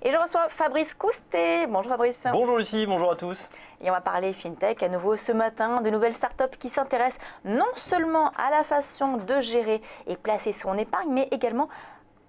Et je reçois Fabrice Coustet. Bonjour Fabrice. Bonjour Lucie, bonjour à tous. Et on va parler FinTech à nouveau ce matin, de nouvelles startups qui s'intéressent non seulement à la façon de gérer et placer son épargne, mais également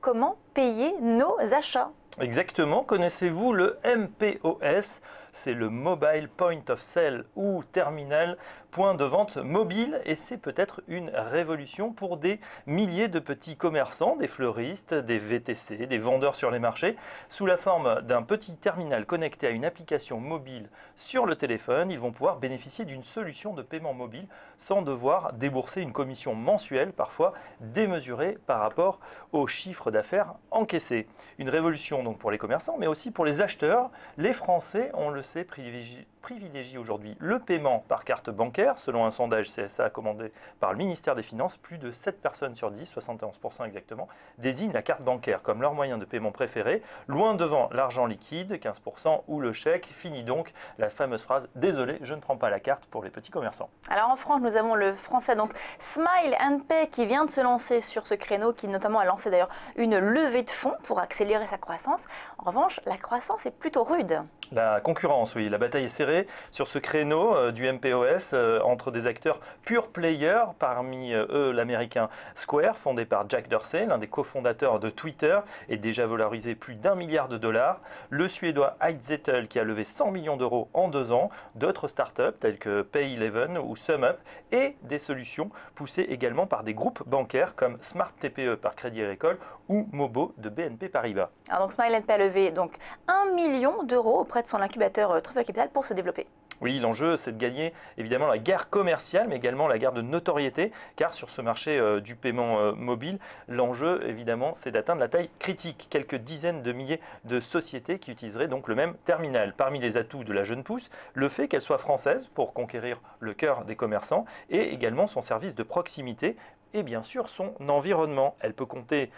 comment payer nos achats. Exactement, connaissez-vous le MPOS? C'est le Mobile Point of Sale ou terminal point de vente mobile, et c'est peut-être une révolution pour des milliers de petits commerçants, des fleuristes, des VTC, des vendeurs sur les marchés. Sous la forme d'un petit terminal connecté à une application mobile sur le téléphone, ils vont pouvoir bénéficier d'une solution de paiement mobile sans devoir débourser une commission mensuelle, parfois démesurée par rapport au chiffre d'affaires encaissé. Une révolution donc pour les commerçants, mais aussi pour les acheteurs. Les Français, on le sait, privilégient aujourd'hui le paiement par carte bancaire. Selon un sondage CSA commandé par le ministère des Finances, plus de 7 personnes sur 10, 71% exactement, désignent la carte bancaire comme leur moyen de paiement préféré, loin devant l'argent liquide, 15%, ou le chèque. Fini donc la fameuse phrase « Désolé, je ne prends pas la carte » pour les petits commerçants. Alors en France, nous avons le français donc Smile & Pay qui vient de se lancer sur ce créneau, qui notamment a lancé d'ailleurs une levée de fonds pour accélérer sa croissance. En revanche, la croissance est plutôt rude. La concurrence, oui, la bataille est serrée sur ce créneau du MPOS entre des acteurs pure player, parmi eux l'américain Square, fondé par Jack Dorsey, l'un des cofondateurs de Twitter, et déjà valorisé plus d'1 milliard de dollars, le suédois iZettle qui a levé 100 millions d'euros en 2 ans, d'autres startups telles que Pay11 ou SumUp, et des solutions poussées également par des groupes bancaires comme Smart TPE par Crédit Agricole ou Mobo de BNP Paribas. Alors donc Smile & Pay a levé donc 1 million d'euros auprès de son incubateur Truffle Capital pour se développer. Oui, l'enjeu, c'est de gagner évidemment la guerre commerciale, mais également la guerre de notoriété, car sur ce marché du paiement mobile, l'enjeu, évidemment, c'est d'atteindre la taille critique. Quelques dizaines de milliers de sociétés qui utiliseraient donc le même terminal. Parmi les atouts de la jeune pousse, le fait qu'elle soit française pour conquérir le cœur des commerçants, et également son service de proximité, et bien sûr son environnement. Elle peut compter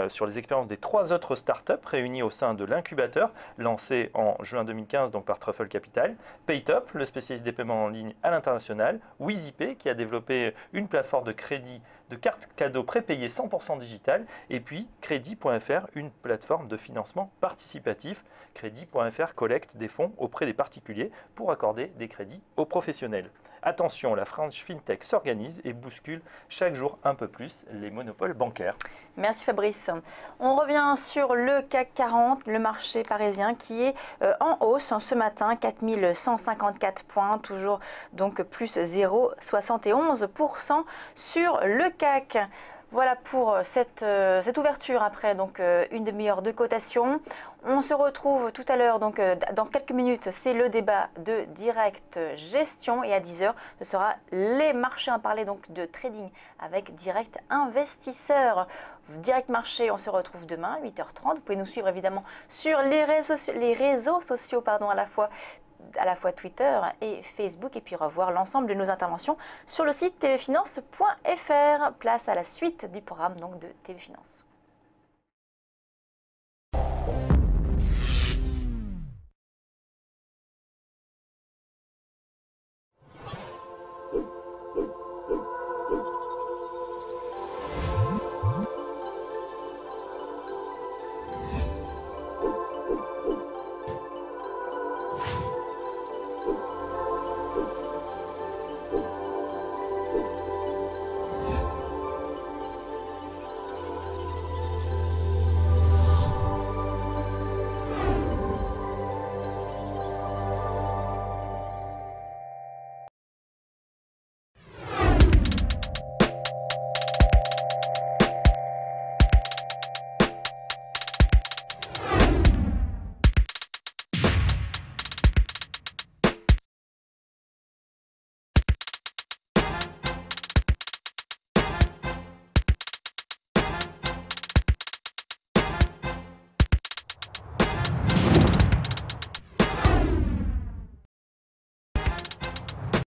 sur les expériences des 3 autres startups réunies au sein de l'incubateur, lancé en juin 2015 donc par Truffle Capital, Paytop, le spécialiste des paiements en ligne à l'international, WheezyPay qui a développé une plateforme de crédit de cartes cadeaux prépayées 100% digitales, et puis Crédit.fr, une plateforme de financement participatif. Crédit.fr collecte des fonds auprès des particuliers pour accorder des crédits aux professionnels. Attention, la French FinTech s'organise et bouscule chaque jour un peu plus les monopoles bancaires. Merci Fabrice. On revient sur le CAC 40, le marché parisien qui est en hausse ce matin, 4154 points, toujours donc plus 0,71% sur le CAC. Voilà pour cette ouverture après donc une demi-heure de cotation. On se retrouve tout à l'heure, donc dans quelques minutes, c'est le débat de Direct Gestion, et à 10h, ce sera les marchés à parler donc de trading avec Direct Investisseur. Direct Marché, on se retrouve demain à 8h30. Vous pouvez nous suivre évidemment sur les réseaux sociaux à la fois Twitter et Facebook, et puis revoir l'ensemble de nos interventions sur le site tvfinance.fr. Place à la suite du programme donc de TV Finance.